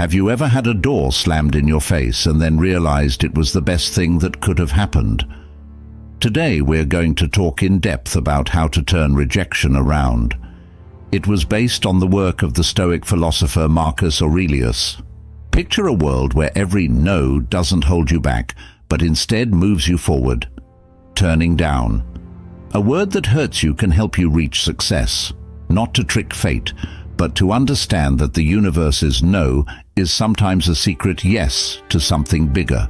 Have you ever had a door slammed in your face and then realized it was the best thing that could have happened? Today we're going to talk in depth about how to turn rejection around. It was based on the work of the Stoic philosopher Marcus Aurelius. Picture a world where every no doesn't hold you back, but instead moves you forward. Turning down. A word that hurts you can help you reach success, not to trick fate, but to understand that the universe's no is sometimes a secret yes to something bigger.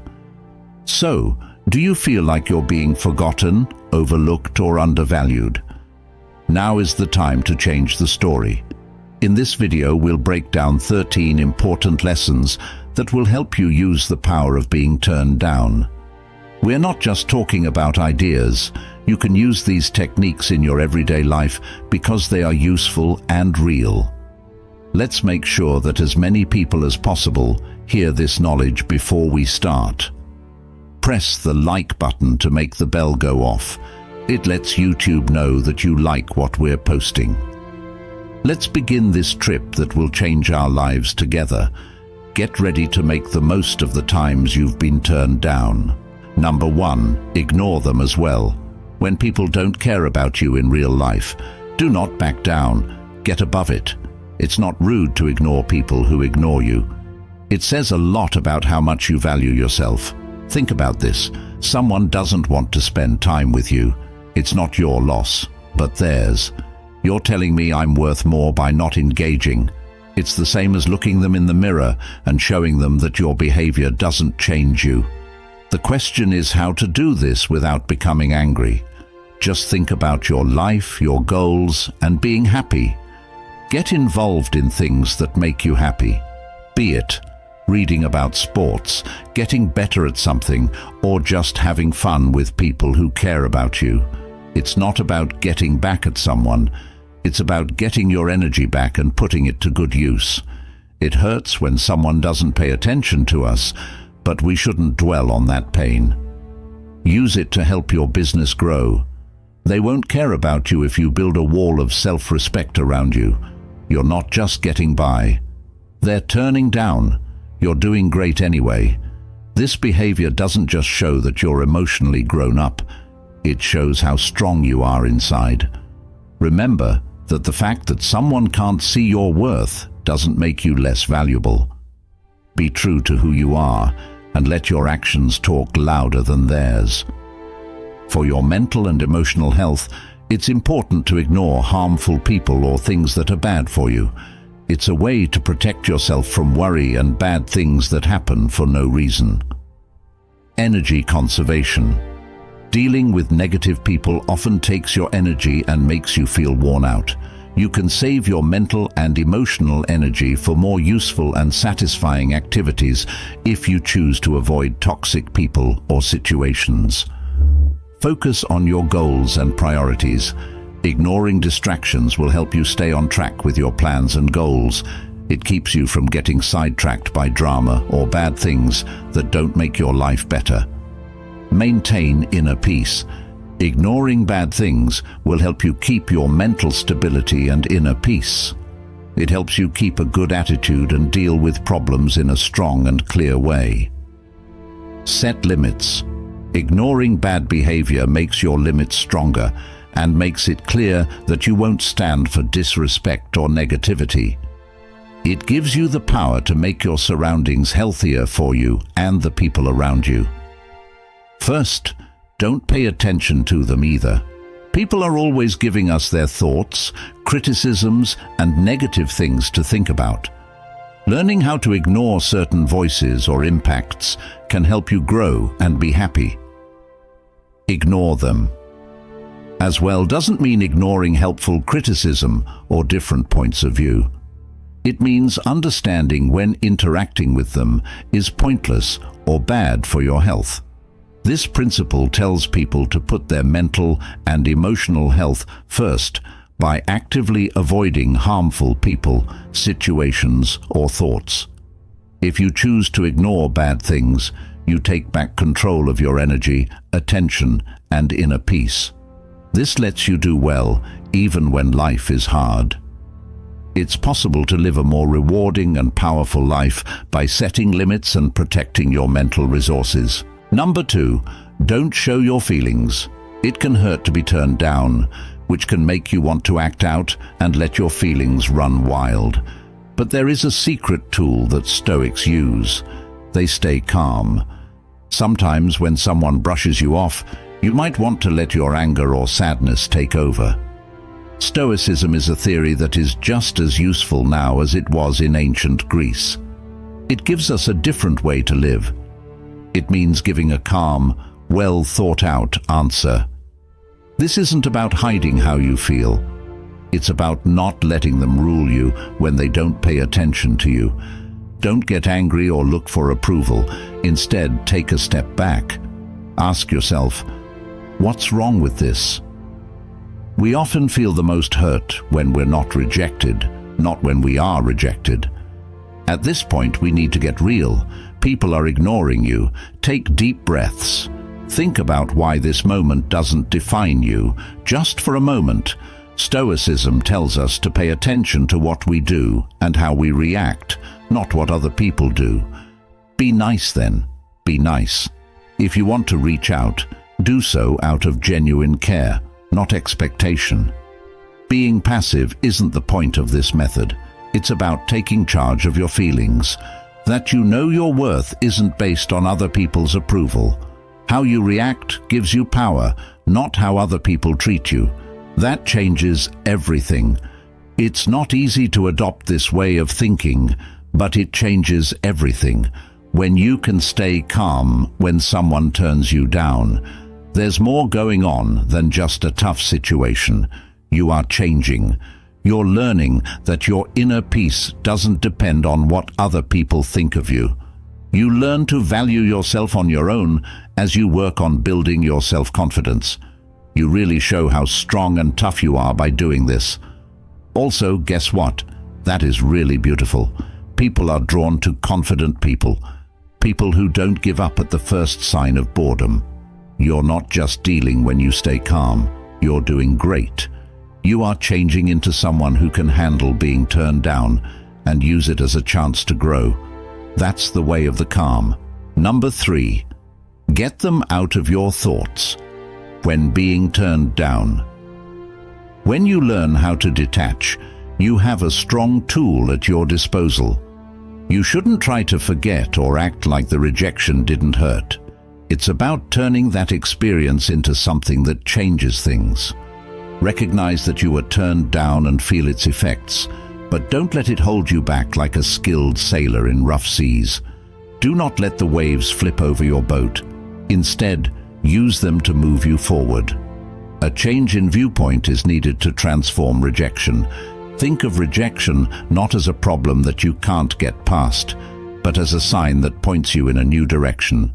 So, do you feel like you're being forgotten, overlooked, or undervalued? Now is the time to change the story. In this video, we'll break down 13 important lessons that will help you use the power of being turned down. We're not just talking about ideas. You can use these techniques in your everyday life because they are useful and real. Let's make sure that as many people as possible hear this knowledge before we start. Press the like button to make the bell go off. It lets YouTube know that you like what we're posting. Let's begin this trip that will change our lives together. Get ready to make the most of the times you've been turned down. Number 1, ignore them as well. When people don't care about you in real life, do not back down. Get above it. It's not rude to ignore people who ignore you. It says a lot about how much you value yourself. Think about this. Someone doesn't want to spend time with you. It's not your loss, but theirs. You're telling me I'm worth more by not engaging. It's the same as looking them in the mirror and showing them that your behavior doesn't change you. The question is how to do this without becoming angry. Just think about your life, your goals, and being happy. Get involved in things that make you happy. Be it reading about sports, getting better at something, or just having fun with people who care about you. It's not about getting back at someone. It's about getting your energy back and putting it to good use. It hurts when someone doesn't pay attention to us, but we shouldn't dwell on that pain. Use it to help your business grow. They won't care about you if you build a wall of self-respect around you. You're not just getting by. They're turning down. You're doing great anyway. This behavior doesn't just show that you're emotionally grown up. It shows how strong you are inside. Remember that the fact that someone can't see your worth doesn't make you less valuable. Be true to who you are and let your actions talk louder than theirs. For your mental and emotional health, it's important to ignore harmful people or things that are bad for you. It's a way to protect yourself from worry and bad things that happen for no reason. Energy conservation. Dealing with negative people often takes your energy and makes you feel worn out. You can save your mental and emotional energy for more useful and satisfying activities if you choose to avoid toxic people or situations. Focus on your goals and priorities. Ignoring distractions will help you stay on track with your plans and goals. It keeps you from getting sidetracked by drama or bad things that don't make your life better. Maintain inner peace. Ignoring bad things will help you keep your mental stability and inner peace. It helps you keep a good attitude and deal with problems in a strong and clear way. Set limits. Ignoring bad behavior makes your limits stronger and makes it clear that you won't stand for disrespect or negativity. It gives you the power to make your surroundings healthier for you and the people around you. First, don't pay attention to them either. People are always giving us their thoughts, criticisms, and negative things to think about. Learning how to ignore certain voices or impacts can help you grow and be happy. Ignore them. As well doesn't mean ignoring helpful criticism or different points of view. It means understanding when interacting with them is pointless or bad for your health. This principle tells people to put their mental and emotional health first by actively avoiding harmful people, situations, or thoughts. If you choose to ignore bad things, you take back control of your energy, attention, and inner peace. This lets you do well even when life is hard. It's possible to live a more rewarding and powerful life by setting limits and protecting your mental resources. Number 2, don't show your feelings. It can hurt to be turned down, which can make you want to act out and let your feelings run wild. But there is a secret tool that Stoics use. They stay calm. Sometimes when someone brushes you off, you might want to let your anger or sadness take over. Stoicism is a theory that is just as useful now as it was in ancient Greece. It gives us a different way to live. It means giving a calm, well thought out answer. This isn't about hiding how you feel. It's about not letting them rule you when they don't pay attention to you. Don't get angry or look for approval. Instead, take a step back. Ask yourself, what's wrong with this? We often feel the most hurt when we're not rejected, not when we are rejected. At this point, we need to get real. People are ignoring you. Take deep breaths. Think about why this moment doesn't define you, just for a moment. Stoicism tells us to pay attention to what we do and how we react, not what other people do. Be nice then. Be nice. If you want to reach out, do so out of genuine care, not expectation. Being passive isn't the point of this method. It's about taking charge of your feelings. That you know your worth isn't based on other people's approval. How you react gives you power, not how other people treat you. That changes everything. It's not easy to adopt this way of thinking, but it changes everything. When you can stay calm when someone turns you down, there's more going on than just a tough situation. You are changing. You're learning that your inner peace doesn't depend on what other people think of you. You learn to value yourself on your own as you work on building your self-confidence. You really show how strong and tough you are by doing this. Also, guess what? That is really beautiful. People are drawn to confident people. People who don't give up at the first sign of boredom. You're not just dealing when you stay calm. You're doing great. You are changing into someone who can handle being turned down and use it as a chance to grow. That's the way of the calm. Number 3, get them out of your thoughts. When being turned down. When you learn how to detach, you have a strong tool at your disposal. You shouldn't try to forget or act like the rejection didn't hurt. It's about turning that experience into something that changes things. Recognize that you were turned down and feel its effects, but don't let it hold you back like a skilled sailor in rough seas. Do not let the waves flip over your boat. Instead, use them to move you forward. A change in viewpoint is needed to transform rejection. Think of rejection not as a problem that you can't get past, but as a sign that points you in a new direction.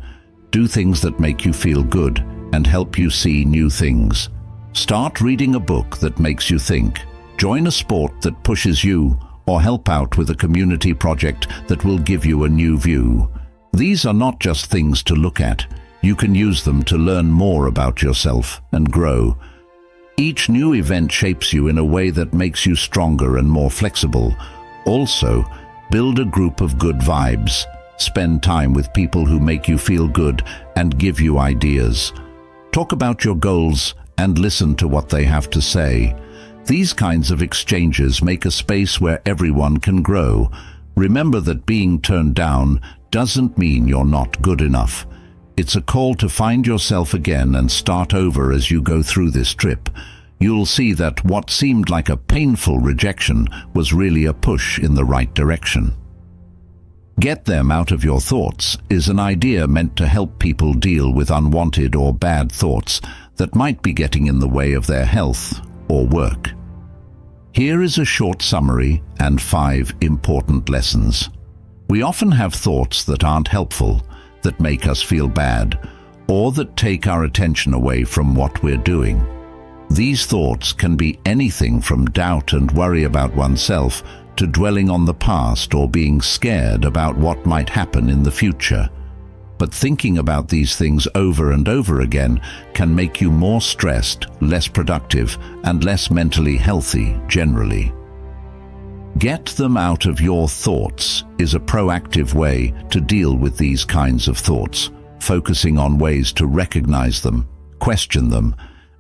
Do things that make you feel good and help you see new things. Start reading a book that makes you think. Join a sport that pushes you, or help out with a community project that will give you a new view. These are not just things to look at. You can use them to learn more about yourself and grow. Each new event shapes you in a way that makes you stronger and more flexible. Also, build a group of good vibes. Spend time with people who make you feel good and give you ideas. Talk about your goals and listen to what they have to say. These kinds of exchanges make a space where everyone can grow. Remember that being turned down doesn't mean you're not good enough. It's a call to find yourself again and start over as you go through this trip. You'll see that what seemed like a painful rejection was really a push in the right direction. Get them out of your thoughts is an idea meant to help people deal with unwanted or bad thoughts that might be getting in the way of their health or work. Here is a short summary and 5 important lessons. We often have thoughts that aren't helpful, that make us feel bad, or that take our attention away from what we're doing. These thoughts can be anything from doubt and worry about oneself to dwelling on the past or being scared about what might happen in the future. But thinking about these things over and over again can make you more stressed, less productive, and less mentally healthy generally. Get them out of your thoughts is a proactive way to deal with these kinds of thoughts, focusing on ways to recognize them, question them,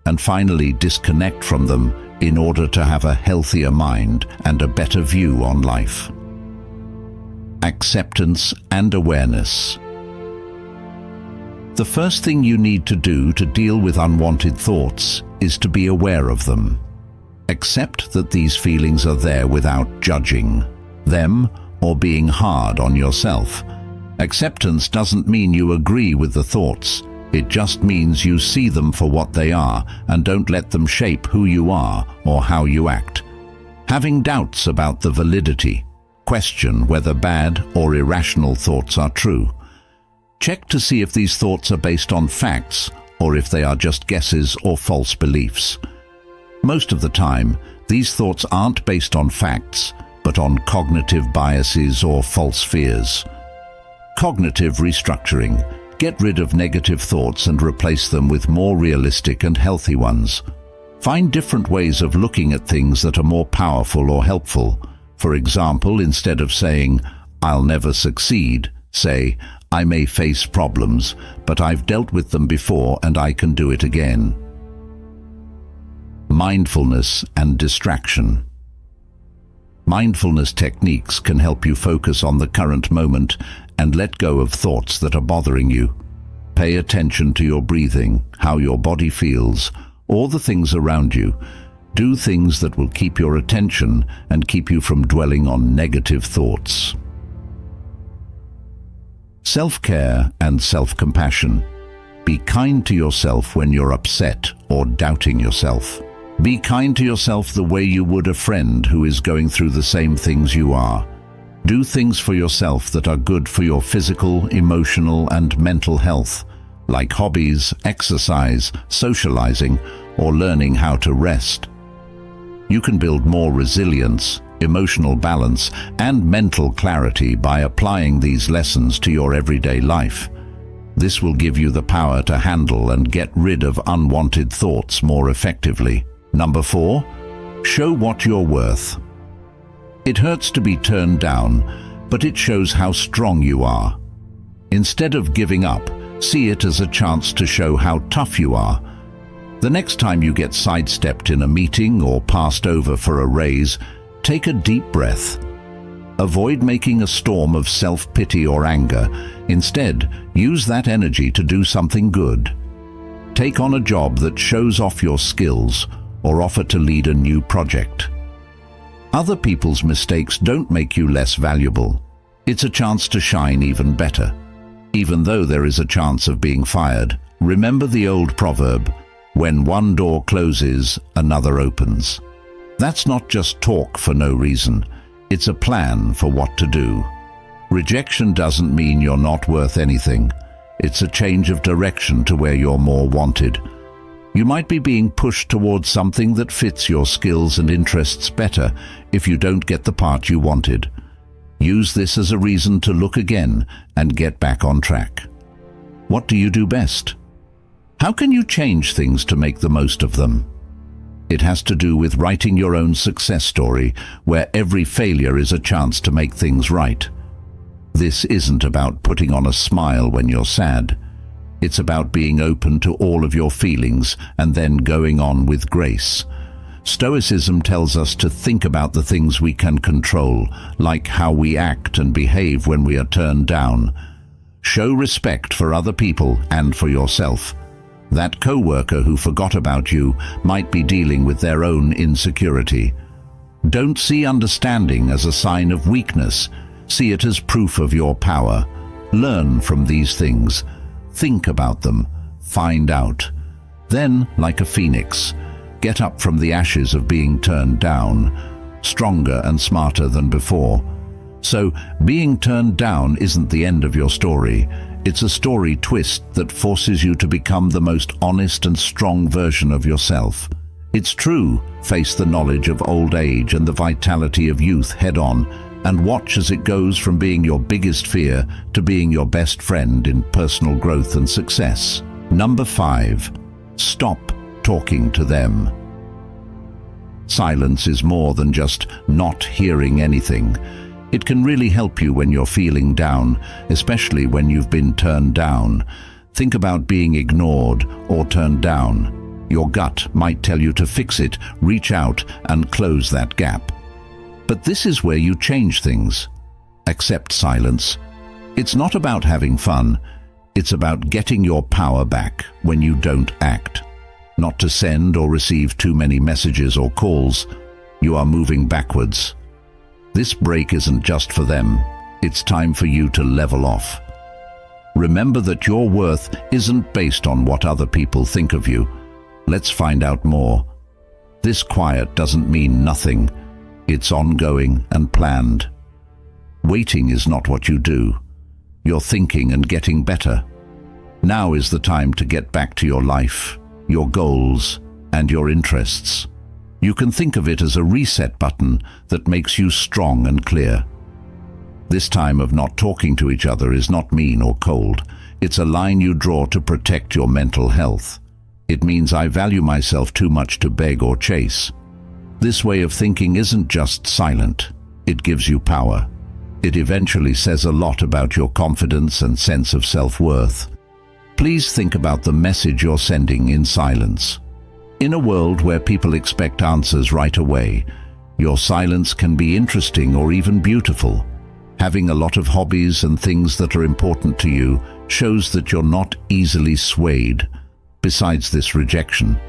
and finally disconnect from them in order to have a healthier mind and a better view on life. Acceptance and awareness. The first thing you need to do to deal with unwanted thoughts is to be aware of them. Accept that these feelings are there without judging them or being hard on yourself. Acceptance doesn't mean you agree with the thoughts. It just means you see them for what they are and don't let them shape who you are or how you act. Having doubts about the validity, question whether bad or irrational thoughts are true. Check to see if these thoughts are based on facts or if they are just guesses or false beliefs. Most of the time, these thoughts aren't based on facts, but on cognitive biases or false fears. Cognitive restructuring. Get rid of negative thoughts and replace them with more realistic and healthy ones. Find different ways of looking at things that are more powerful or helpful. For example, instead of saying, "I'll never succeed," say, "I may face problems, but I've dealt with them before and I can do it again." Mindfulness and distraction. Mindfulness techniques can help you focus on the current moment and let go of thoughts that are bothering you. Pay attention to your breathing, how your body feels, or the things around you. Do things that will keep your attention and keep you from dwelling on negative thoughts. Self-care and self-compassion. Be kind to yourself when you're upset or doubting yourself. Be kind to yourself the way you would a friend who is going through the same things you are. Do things for yourself that are good for your physical, emotional, and mental health, like hobbies, exercise, socializing, or learning how to rest. You can build more resilience, emotional balance, and mental clarity by applying these lessons to your everyday life. This will give you the power to handle and get rid of unwanted thoughts more effectively. Number 4, show what you're worth. It hurts to be turned down, but it shows how strong you are. Instead of giving up, see it as a chance to show how tough you are. The next time you get sidestepped in a meeting or passed over for a raise, take a deep breath. Avoid making a storm of self-pity or anger. Instead, use that energy to do something good. Take on a job that shows off your skills or offer to lead a new project. Other people's mistakes don't make you less valuable. It's a chance to shine even better. Even though there is a chance of being fired, remember the old proverb, "When one door closes, another opens." That's not just talk for no reason. It's a plan for what to do. Rejection doesn't mean you're not worth anything. It's a change of direction to where you're more wanted. You might be being pushed towards something that fits your skills and interests better if you don't get the part you wanted. Use this as a reason to look again and get back on track. What do you do best? How can you change things to make the most of them? It has to do with writing your own success story, where every failure is a chance to make things right. This isn't about putting on a smile when you're sad. It's about being open to all of your feelings and then going on with grace. Stoicism tells us to think about the things we can control, like how we act and behave when we are turned down. Show respect for other people and for yourself. That coworker who forgot about you might be dealing with their own insecurity. Don't see understanding as a sign of weakness. See it as proof of your power. Learn from these things. Think about them. Find out. Then, like a phoenix, get up from the ashes of being turned down, stronger and smarter than before. So, being turned down isn't the end of your story. It's a story twist that forces you to become the most honest and strong version of yourself. It's true, face the knowledge of old age and the vitality of youth head-on, and watch as it goes from being your biggest fear to being your best friend in personal growth and success. Number 5, stop talking to them. Silence is more than just not hearing anything. It can really help you when you're feeling down, especially when you've been turned down. Think about being ignored or turned down. Your gut might tell you to fix it, reach out, and close that gap. But this is where you change things. Accept silence. It's not about having fun. It's about getting your power back when you don't act. Not to send or receive too many messages or calls. You are moving backwards. This break isn't just for them. It's time for you to level off. Remember that your worth isn't based on what other people think of you. Let's find out more. This quiet doesn't mean nothing. It's ongoing and planned. Waiting is not what you do. You're thinking and getting better. Now is the time to get back to your life, your goals, and your interests. You can think of it as a reset button that makes you strong and clear. This time of not talking to each other is not mean or cold. It's a line you draw to protect your mental health. It means I value myself too much to beg or chase. This way of thinking isn't just silent. It gives you power. It eventually says a lot about your confidence and sense of self-worth. Please think about the message you're sending in silence. In a world where people expect answers right away, your silence can be interesting or even beautiful. Having a lot of hobbies and things that are important to you shows that you're not easily swayed. Besides this rejection,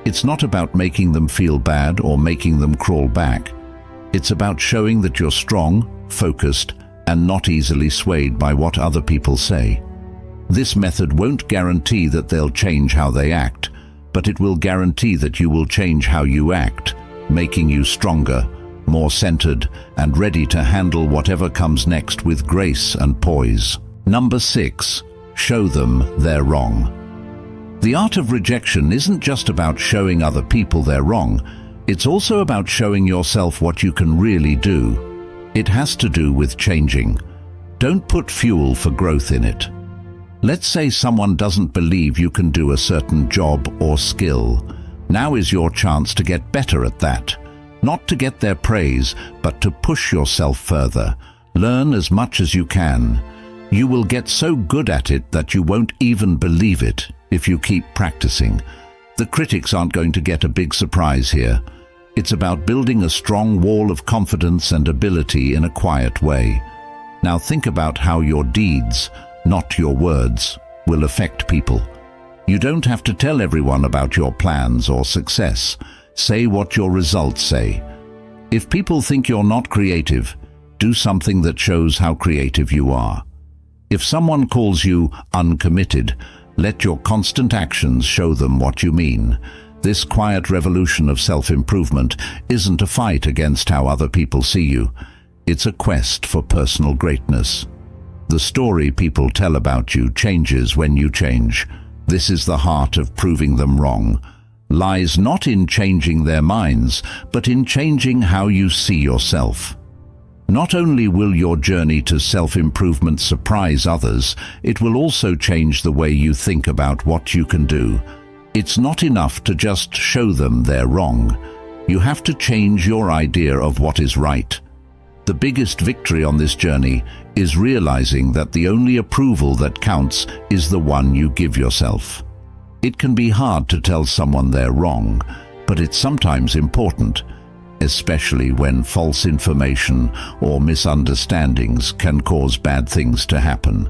it's not about making them feel bad or making them crawl back. It's about showing that you're strong, focused, and not easily swayed by what other people say. This method won't guarantee that they'll change how they act, but it will guarantee that you will change how you act, making you stronger, more centered, and ready to handle whatever comes next with grace and poise. Number 6. Show them they're wrong. The art of rejection isn't just about showing other people they're wrong. It's also about showing yourself what you can really do. It has to do with changing. Don't put fuel for growth in it. Let's say someone doesn't believe you can do a certain job or skill. Now is your chance to get better at that. Not to get their praise, but to push yourself further. Learn as much as you can. You will get so good at it that you won't even believe it if you keep practicing. The critics aren't going to get a big surprise here. It's about building a strong wall of confidence and ability in a quiet way. Now think about how your deeds, not your words, will affect people. You don't have to tell everyone about your plans or success. Say what your results say. If people think you're not creative, do something that shows how creative you are. If someone calls you uncommitted, let your constant actions show them what you mean. This quiet revolution of self-improvement isn't a fight against how other people see you. It's a quest for personal greatness. The story people tell about you changes when you change. This is the heart of proving them wrong. Lies not in changing their minds, but in changing how you see yourself. Not only will your journey to self-improvement surprise others, it will also change the way you think about what you can do. It's not enough to just show them they're wrong. You have to change your idea of what is right. The biggest victory on this journey is realizing that the only approval that counts is the one you give yourself. It can be hard to tell someone they're wrong, but it's sometimes important, especially when false information or misunderstandings can cause bad things to happen.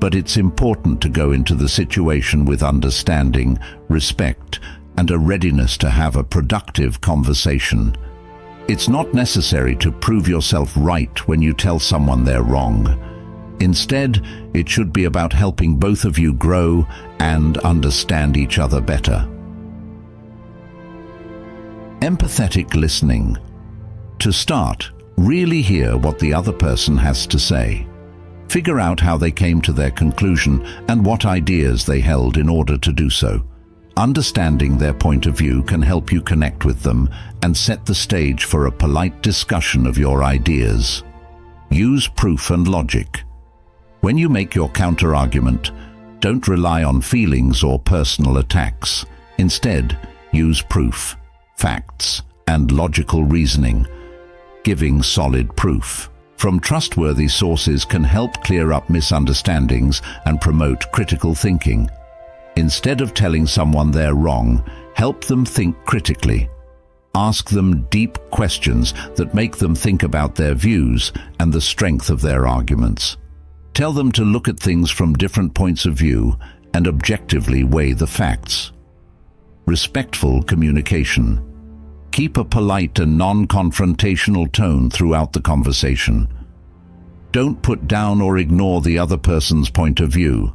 But it's important to go into the situation with understanding, respect, and a readiness to have a productive conversation. It's not necessary to prove yourself right when you tell someone they're wrong. Instead, it should be about helping both of you grow and understand each other better. Empathetic listening. To start, really hear what the other person has to say. Figure out how they came to their conclusion and what ideas they held in order to do so. Understanding their point of view can help you connect with them and set the stage for a polite discussion of your ideas. Use proof and logic. When you make your counter-argument, don't rely on feelings or personal attacks. Instead, use proof, facts, and logical reasoning, giving solid proof from trustworthy sources can help clear up misunderstandings and promote critical thinking. Instead of telling someone they're wrong, help them think critically. Ask them deep questions that make them think about their views and the strength of their arguments. Tell them to look at things from different points of view and objectively weigh the facts. Respectful communication. Keep a polite and non-confrontational tone throughout the conversation. Don't put down or ignore the other person's point of view.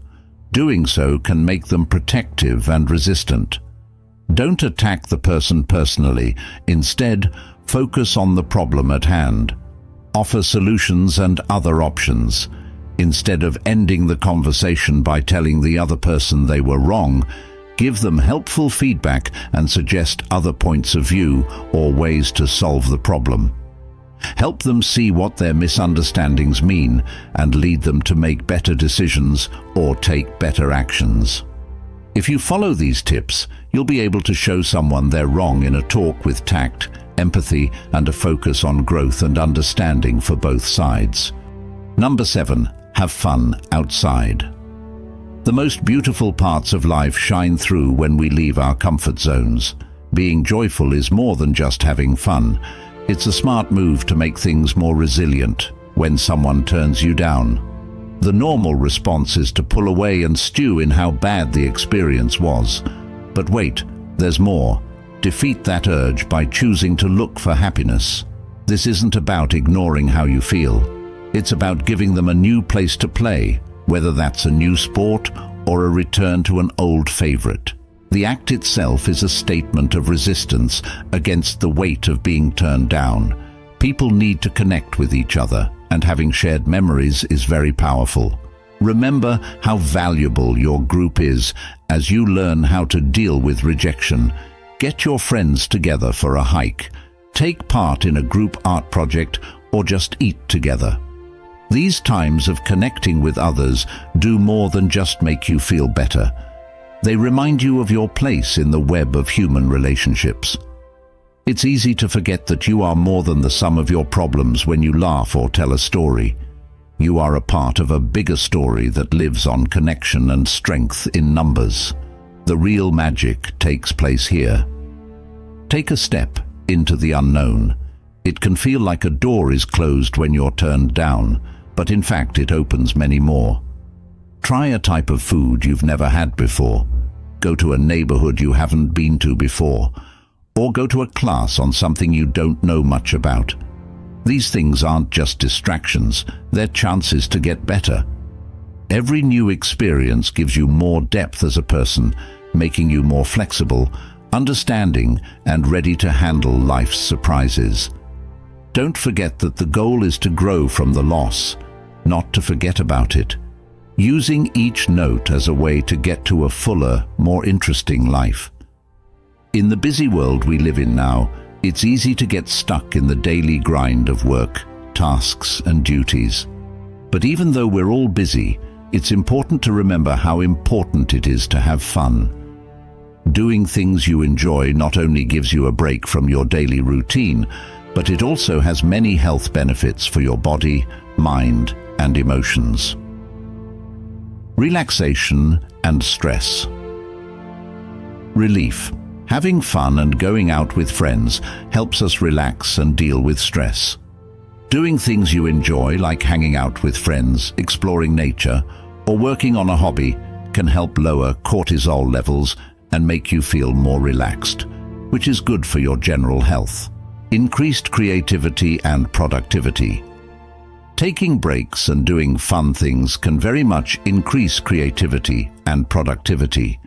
Doing so can make them protective and resistant. Don't attack the person personally. Instead, focus on the problem at hand. Offer solutions and other options. Instead of ending the conversation by telling the other person they were wrong, give them helpful feedback and suggest other points of view or ways to solve the problem. Help them see what their misunderstandings mean and lead them to make better decisions or take better actions. If you follow these tips, you'll be able to show someone they're wrong in a talk with tact, empathy, and a focus on growth and understanding for both sides. Number 7. Have fun outside. The most beautiful parts of life shine through when we leave our comfort zones. Being joyful is more than just having fun. It's a smart move to make things more resilient when someone turns you down. The normal response is to pull away and stew in how bad the experience was. But wait, there's more. Defeat that urge by choosing to look for happiness. This isn't about ignoring how you feel. It's about giving them a new place to play, whether that's a new sport or a return to an old favorite. The act itself is a statement of resistance against the weight of being turned down. People need to connect with each other, and having shared memories is very powerful. Remember how valuable your group is as you learn how to deal with rejection. Get your friends together for a hike. Take part in a group art project or just eat together. These times of connecting with others do more than just make you feel better. They remind you of your place in the web of human relationships. It's easy to forget that you are more than the sum of your problems when you laugh or tell a story. You are a part of a bigger story that lives on connection and strength in numbers. The real magic takes place here. Take a step into the unknown. It can feel like a door is closed when you're turned down, but in fact it opens many more. Try a type of food you've never had before. Go to a neighborhood you haven't been to before. Or go to a class on something you don't know much about. These things aren't just distractions, they're chances to get better. Every new experience gives you more depth as a person, making you more flexible, understanding, and ready to handle life's surprises. Don't forget that the goal is to grow from the loss, not to forget about it. Using each note as a way to get to a fuller, more interesting life. In the busy world we live in now, it's easy to get stuck in the daily grind of work, tasks, and duties. But even though we're all busy, it's important to remember how important it is to have fun. Doing things you enjoy not only gives you a break from your daily routine, but it also has many health benefits for your body, mind, and emotions. Relaxation and stress. Relief. Having fun and going out with friends helps us relax and deal with stress. Doing things you enjoy, like hanging out with friends, exploring nature, or working on a hobby, can help lower cortisol levels and make you feel more relaxed, which is good for your general health. Increased creativity and productivity. Taking breaks and doing fun things can very much increase creativity and productivity.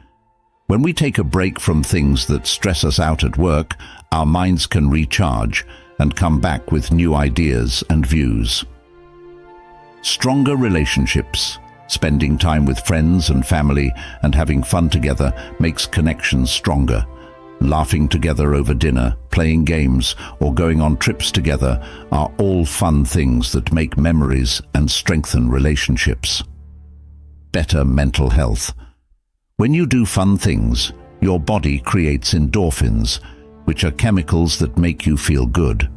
When we take a break from things that stress us out at work, our minds can recharge and come back with new ideas and views. Stronger relationships. Spending time with friends and family and having fun together makes connections stronger. Laughing together over dinner, playing games, or going on trips together are all fun things that make memories and strengthen relationships. Better mental health. When you do fun things, your body creates endorphins, which are chemicals that make you feel good.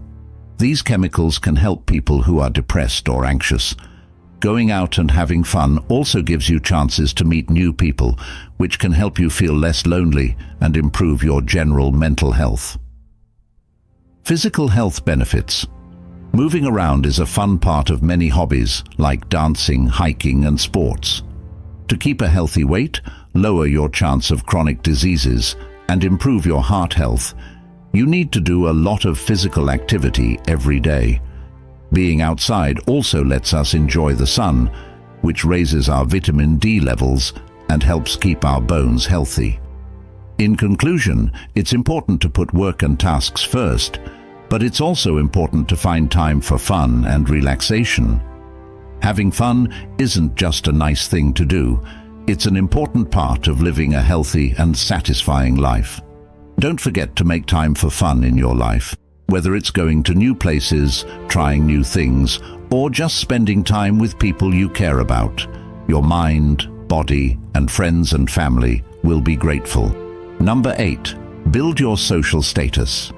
These chemicals can help people who are depressed or anxious. Going out and having fun also gives you chances to meet new people, which can help you feel less lonely and improve your general mental health. Physical health benefits. Moving around is a fun part of many hobbies, like dancing, hiking, and sports. To keep a healthy weight, lower your chance of chronic diseases, and improve your heart health, you need to do a lot of physical activity every day. Being outside also lets us enjoy the sun, which raises our vitamin D levels and helps keep our bones healthy. In conclusion, it's important to put work and tasks first, but it's also important to find time for fun and relaxation. Having fun isn't just a nice thing to do, it's an important part of living a healthy and satisfying life. Don't forget to make time for fun in your life, whether it's going to new places, trying new things, or just spending time with people you care about. Your mind, body, and friends and family will be grateful. Number 8. Build your social status.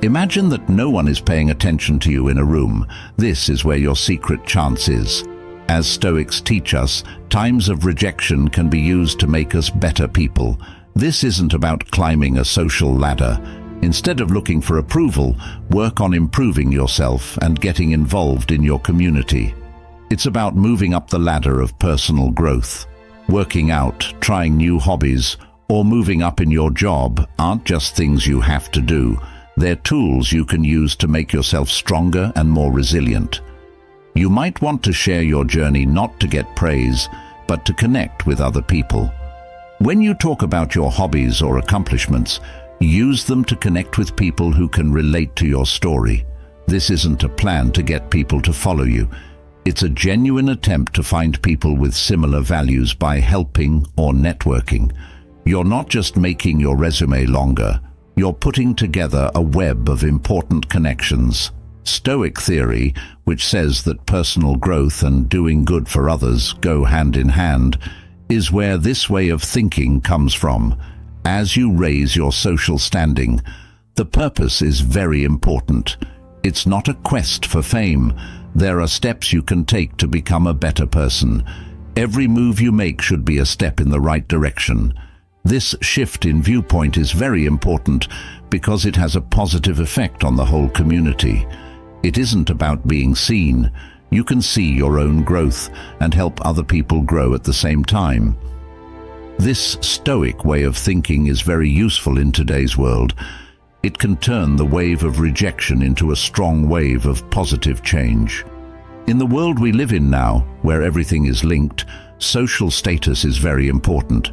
Imagine that no one is paying attention to you in a room. This is where your secret chance is. As Stoics teach us, times of rejection can be used to make us better people. This isn't about climbing a social ladder. Instead of looking for approval, work on improving yourself and getting involved in your community. It's about moving up the ladder of personal growth. Working out, trying new hobbies, or moving up in your job aren't just things you have to do. They're tools you can use to make yourself stronger and more resilient. You might want to share your journey not to get praise, but to connect with other people. When you talk about your hobbies or accomplishments, use them to connect with people who can relate to your story. This isn't a plan to get people to follow you. It's a genuine attempt to find people with similar values by helping or networking. You're not just making your resume longer, you're putting together a web of important connections. Stoic theory, which says that personal growth and doing good for others go hand in hand, is where this way of thinking comes from. As you raise your social standing, the purpose is very important. It's not a quest for fame. There are steps you can take to become a better person. Every move you make should be a step in the right direction. This shift in viewpoint is very important because it has a positive effect on the whole community. It isn't about being seen. You can see your own growth and help other people grow at the same time. This Stoic way of thinking is very useful in today's world. It can turn the wave of rejection into a strong wave of positive change. In the world we live in now, where everything is linked, social status is very important.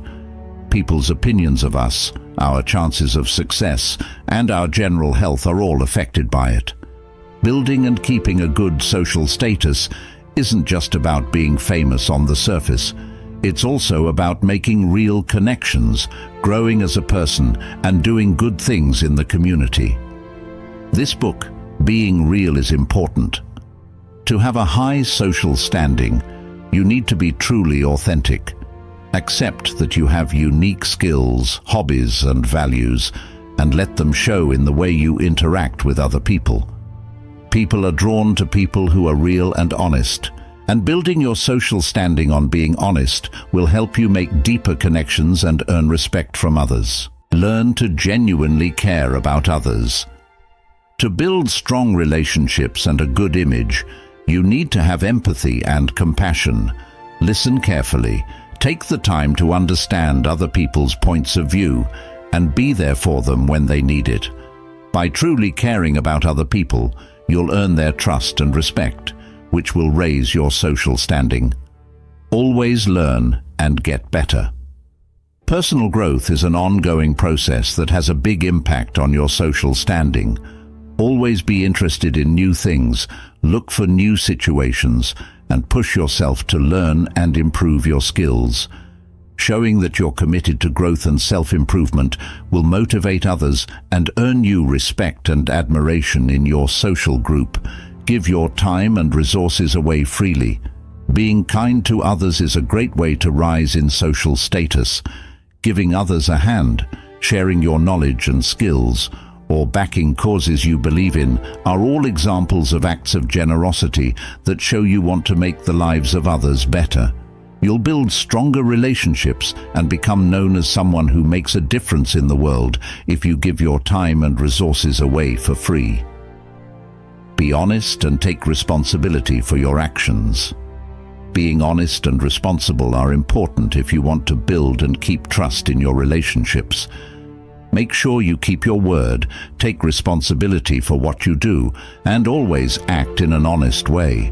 People's opinions of us, our chances of success, and our general health are all affected by it. Building and keeping a good social status isn't just about being famous on the surface. It's also about making real connections, growing as a person, and doing good things in the community. This book, Being Real, is important. To have a high social standing, you need to be truly authentic. Accept that you have unique skills, hobbies, and values, and let them show in the way you interact with other people. People are drawn to people who are real and honest, and building your social standing on being honest will help you make deeper connections and earn respect from others. Learn to genuinely care about others. To build strong relationships and a good image, you need to have empathy and compassion. Listen carefully, take the time to understand other people's points of view, and be there for them when they need it. By truly caring about other people, you'll earn their trust and respect, which will raise your social standing. Always learn and get better. Personal growth is an ongoing process that has a big impact on your social standing. Always be interested in new things, look for new situations, and push yourself to learn and improve your skills. Showing that you're committed to growth and self-improvement will motivate others and earn you respect and admiration in your social group. Give your time and resources away freely. Being kind to others is a great way to rise in social status. Giving others a hand, sharing your knowledge and skills, or backing causes you believe in are all examples of acts of generosity that show you want to make the lives of others better. You'll build stronger relationships and become known as someone who makes a difference in the world if you give your time and resources away for free. Be honest and take responsibility for your actions. Being honest and responsible are important if you want to build and keep trust in your relationships. Make sure you keep your word, take responsibility for what you do, and always act in an honest way.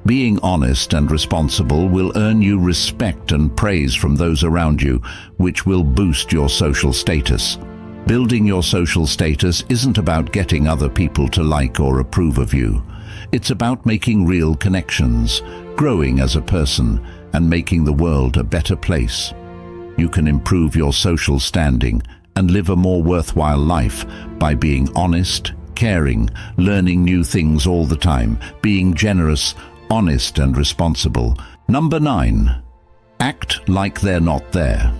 Being honest and responsible will earn you respect and praise from those around you, which will boost your social status. Building your social status isn't about getting other people to like or approve of you. It's about making real connections, growing as a person, and making the world a better place. You can improve your social standing and live a more worthwhile life by being honest, caring, learning new things all the time, being generous, honest and responsible. Number 9. Act like they're not there.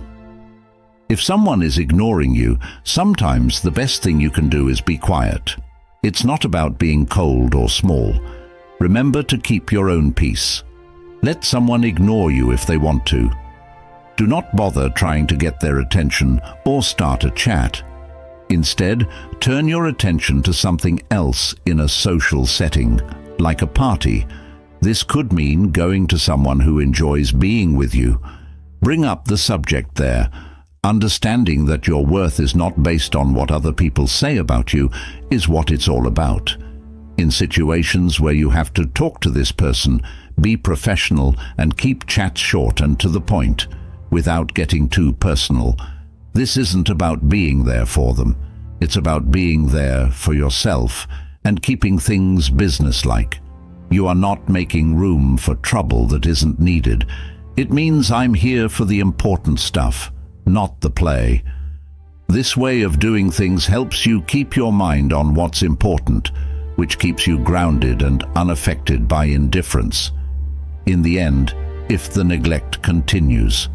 If someone is ignoring you, sometimes the best thing you can do is be quiet. It's not about being cold or small. Remember to keep your own peace. Let someone ignore you if they want to. Do not bother trying to get their attention or start a chat. Instead, turn your attention to something else in a social setting, like a party. This could mean going to someone who enjoys being with you. Bring up the subject there. Understanding that your worth is not based on what other people say about you is what it's all about. In situations where you have to talk to this person, be professional and keep chats short and to the point, without getting too personal. This isn't about being there for them. It's about being there for yourself and keeping things businesslike. You are not making room for trouble that isn't needed. It means I'm here for the important stuff, not the play. This way of doing things helps you keep your mind on what's important, which keeps you grounded and unaffected by indifference. In the end, if the neglect continues,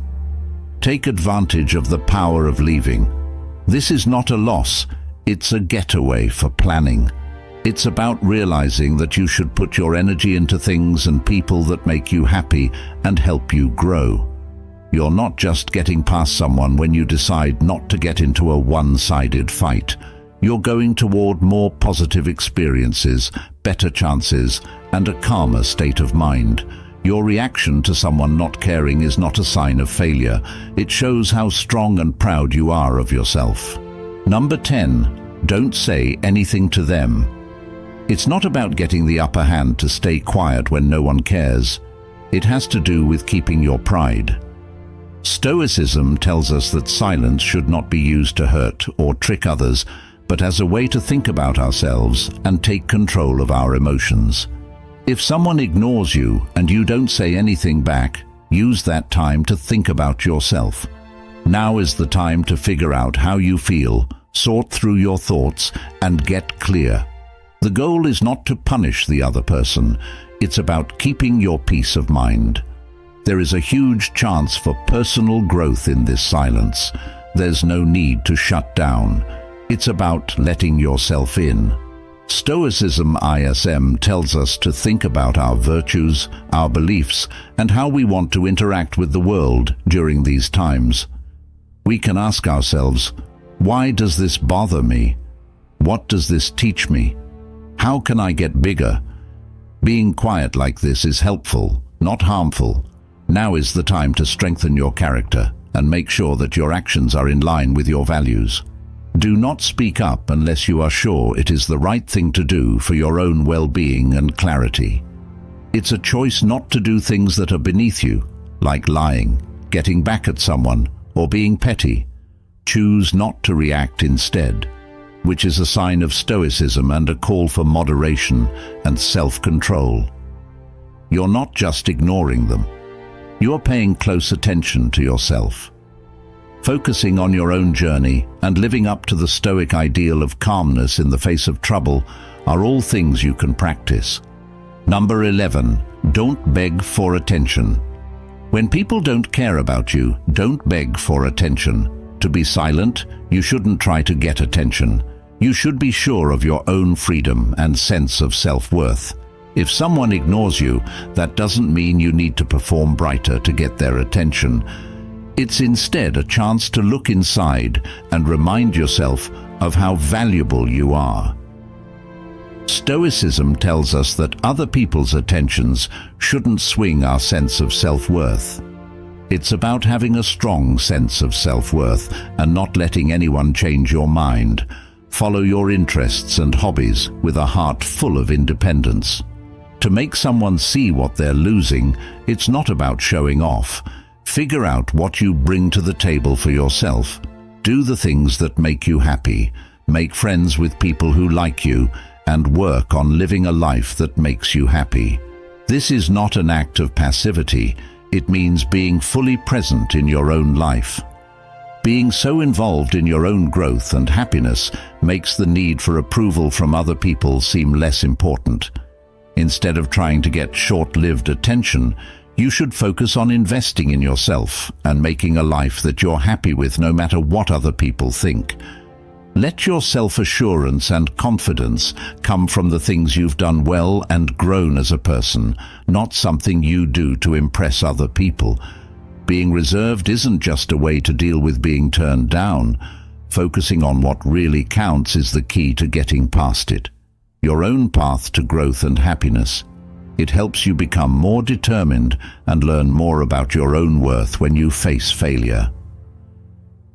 take advantage of the power of leaving. This is not a loss, it's a getaway for planning. It's about realizing that you should put your energy into things and people that make you happy and help you grow. You're not just getting past someone when you decide not to get into a one-sided fight. You're going toward more positive experiences, better chances, and a calmer state of mind. Your reaction to someone not caring is not a sign of failure. It shows how strong and proud you are of yourself. Number 10. Don't say anything to them. It's not about getting the upper hand to stay quiet when no one cares. It has to do with keeping your pride. Stoicism tells us that silence should not be used to hurt or trick others, but as a way to think about ourselves and take control of our emotions. If someone ignores you and you don't say anything back, use that time to think about yourself. Now is the time to figure out how you feel, sort through your thoughts, and get clear. The goal is not to punish the other person. It's about keeping your peace of mind. There is a huge chance for personal growth in this silence. There's no need to shut down. It's about letting yourself in. Stoicism ISM tells us to think about our virtues, our beliefs, and how we want to interact with the world during these times. We can ask ourselves, why does this bother me? What does this teach me? How can I get bigger? Being quiet like this is helpful, not harmful. Now is the time to strengthen your character and make sure that your actions are in line with your values. Do not speak up unless you are sure it is the right thing to do for your own well-being and clarity. It's a choice not to do things that are beneath you, like lying, getting back at someone, or being petty. Choose not to react instead, which is a sign of stoicism and a call for moderation and self-control. You're not just ignoring them. You're paying close attention to yourself. Focusing on your own journey and living up to the Stoic ideal of calmness in the face of trouble are all things you can practice. Number 11. Don't beg for attention. When people don't care about you, don't beg for attention. To be silent, you shouldn't try to get attention. You should be sure of your own freedom and sense of self-worth. If someone ignores you, that doesn't mean you need to perform brighter to get their attention. It's instead a chance to look inside and remind yourself of how valuable you are. Stoicism tells us that other people's attentions shouldn't swing our sense of self-worth. It's about having a strong sense of self-worth and not letting anyone change your mind. Follow your interests and hobbies with a heart full of independence. To make someone see what they're losing, it's not about showing off. Figure out what you bring to the table for yourself. Do the things that make you happy. Make friends with people who like you, and work on living a life that makes you happy. This is not an act of passivity. It means being fully present in your own life. Being so involved in your own growth and happiness makes the need for approval from other people seem less important. Instead of trying to get short-lived attention, you should focus on investing in yourself and making a life that you're happy with no matter what other people think. Let your self-assurance and confidence come from the things you've done well and grown as a person, not something you do to impress other people. Being reserved isn't just a way to deal with being turned down. Focusing on what really counts is the key to getting past it. Your own path to growth and happiness. It helps you become more determined and learn more about your own worth when you face failure.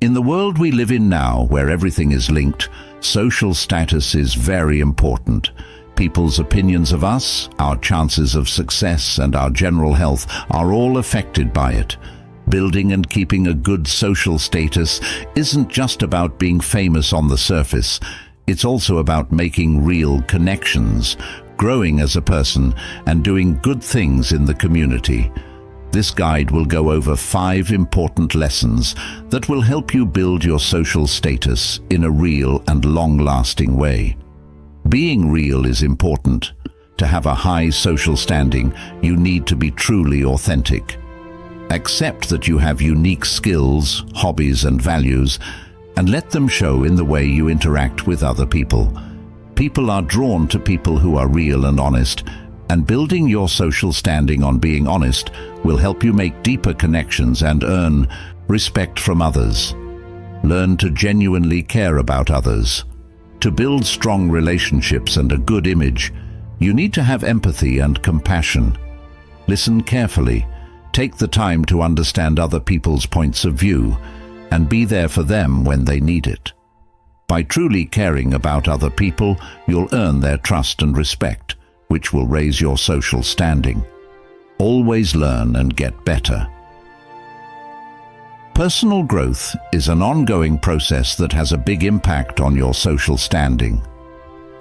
In the world we live in now, where everything is linked, social status is very important. People's opinions of us, our chances of success, and our general health are all affected by it. Building and keeping a good social status isn't just about being famous on the surface. It's also about making real connections, growing as a person, and doing good things in the community. This guide will go over 5 important lessons that will help you build your social status in a real and long-lasting way. Being real is important. To have a high social standing, you need to be truly authentic. Accept that you have unique skills, hobbies, and values, and let them show in the way you interact with other people. People are drawn to people who are real and honest, and building your social standing on being honest will help you make deeper connections and earn respect from others. Learn to genuinely care about others. To build strong relationships and a good image, you need to have empathy and compassion. Listen carefully, take the time to understand other people's points of view, and be there for them when they need it. By truly caring about other people, you'll earn their trust and respect, which will raise your social standing. Always learn and get better. Personal growth is an ongoing process that has a big impact on your social standing.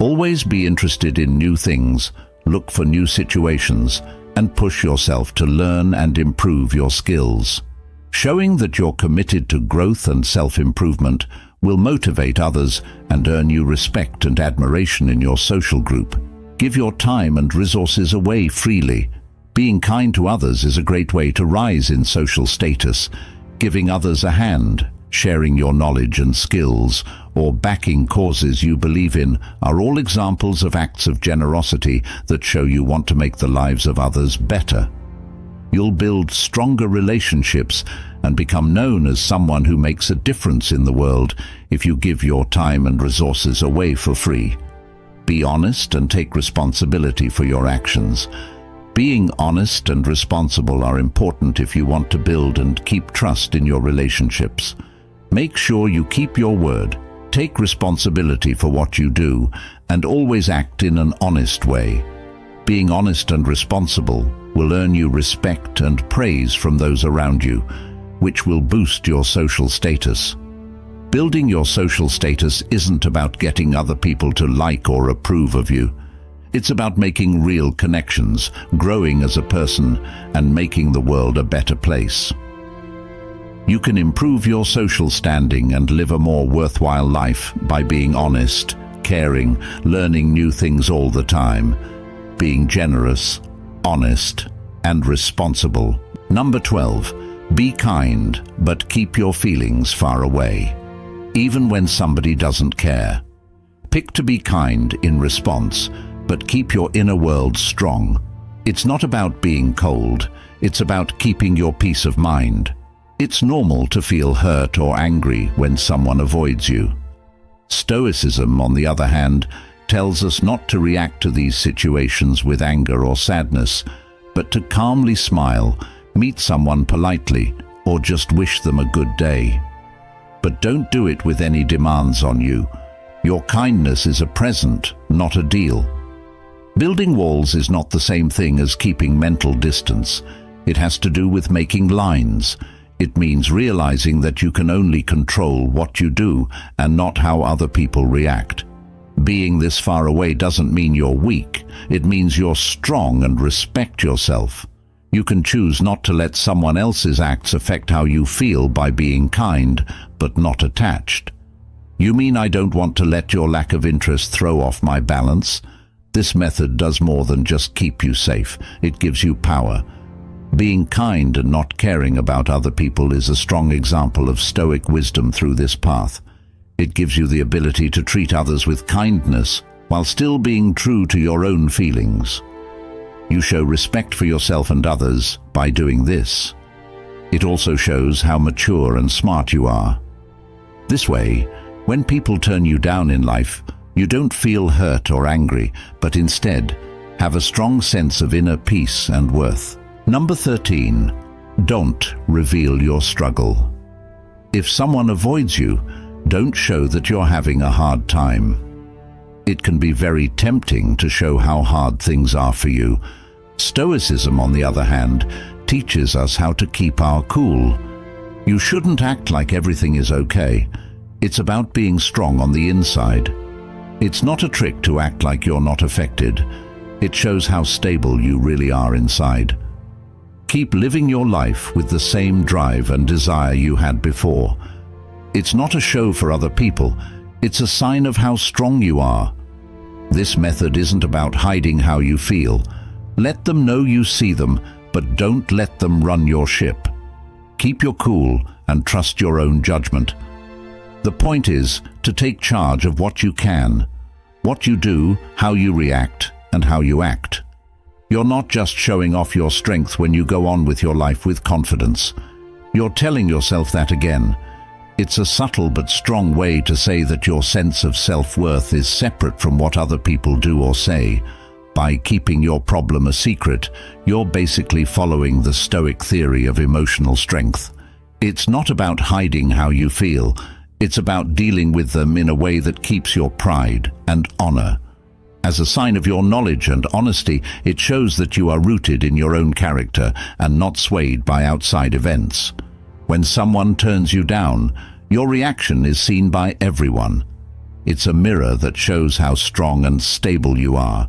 Always be interested in new things, look for new situations, and push yourself to learn and improve your skills. Showing that you're committed to growth and self-improvement will motivate others and earn you respect and admiration in your social group. Give your time and resources away freely. Being kind to others is a great way to rise in social status. Giving others a hand, sharing your knowledge and skills, or backing causes you believe in are all examples of acts of generosity that show you want to make the lives of others better. You'll build stronger relationships and become known as someone who makes a difference in the world if you give your time and resources away for free. Be honest and take responsibility for your actions. Being honest and responsible are important if you want to build and keep trust in your relationships. Make sure you keep your word, take responsibility for what you do, and always act in an honest way. Being honest and responsible will earn you respect and praise from those around you, which will boost your social status. Building your social status isn't about getting other people to like or approve of you. It's about making real connections, growing as a person, and making the world a better place. You can improve your social standing and live a more worthwhile life by being honest, caring, learning new things all the time, being generous, honest, and responsible. Number 12. Be kind, but keep your feelings far away. Even when somebody doesn't care. Pick to be kind in response, but keep your inner world strong. It's not about being cold, it's about keeping your peace of mind. It's normal to feel hurt or angry when someone avoids you. Stoicism, on the other hand, tells us not to react to these situations with anger or sadness, but to calmly smile, meet someone politely, or just wish them a good day. But don't do it with any demands on you. Your kindness is a present, not a deal. Building walls is not the same thing as keeping mental distance. It has to do with making lines. It means realizing that you can only control what you do and not how other people react. Being this far away doesn't mean you're weak. It means you're strong and respect yourself. You can choose not to let someone else's acts affect how you feel by being kind, but not attached. You mean I don't want to let your lack of interest throw off my balance? This method does more than just keep you safe. It gives you power. Being kind and not caring about other people is a strong example of Stoic wisdom through this path. It gives you the ability to treat others with kindness while still being true to your own feelings. You show respect for yourself and others by doing this. It also shows how mature and smart you are. This way, when people turn you down in life, you don't feel hurt or angry, but instead have a strong sense of inner peace and worth. Number 13. Don't reveal your struggle. If someone avoids you, don't show that you're having a hard time. It can be very tempting to show how hard things are for you. Stoicism, on the other hand, teaches us how to keep our cool. You shouldn't act like everything is okay. It's about being strong on the inside. It's not a trick to act like you're not affected. It shows how stable you really are inside. Keep living your life with the same drive and desire you had before. It's not a show for other people. It's a sign of how strong you are. This method isn't about hiding how you feel. Let them know you see them, but don't let them run your ship. Keep your cool and trust your own judgment. The point is to take charge of what you can, what you do, how you react, and how you act. You're not just showing off your strength when you go on with your life with confidence. You're telling yourself that again. It's a subtle but strong way to say that your sense of self-worth is separate from what other people do or say. By keeping your problem a secret, you're basically following the Stoic theory of emotional strength. It's not about hiding how you feel. It's about dealing with them in a way that keeps your pride and honor. As a sign of your knowledge and honesty, it shows that you are rooted in your own character and not swayed by outside events. When someone turns you down, your reaction is seen by everyone. It's a mirror that shows how strong and stable you are.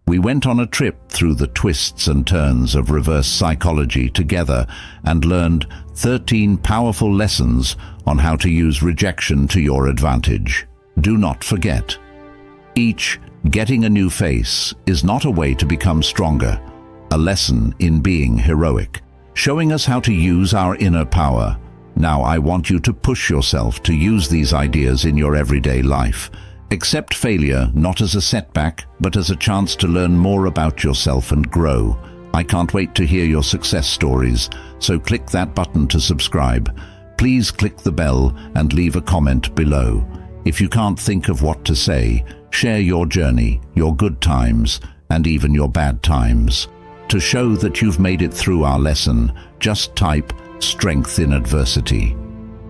We went on a trip through the twists and turns of reverse psychology together and learned 13 powerful lessons on how to use rejection to your advantage. Do not forget. Each getting a new face is not a way to become stronger, a lesson in being heroic, showing us how to use our inner power. Now I want you to push yourself to use these ideas in your everyday life. Accept failure not as a setback, but as a chance to learn more about yourself and grow. I can't wait to hear your success stories, so click that button to subscribe. Please click the bell and leave a comment below. If you can't think of what to say, share your journey, your good times, and even your bad times. To show that you've made it through our lesson, just type "strength in adversity."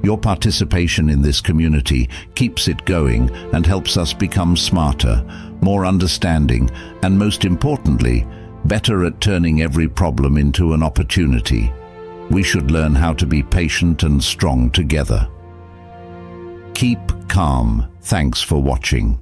Your participation in this community keeps it going and helps us become smarter, more understanding, and most importantly, better at turning every problem into an opportunity. We should learn how to be patient and strong together. Keep calm. Thanks for watching.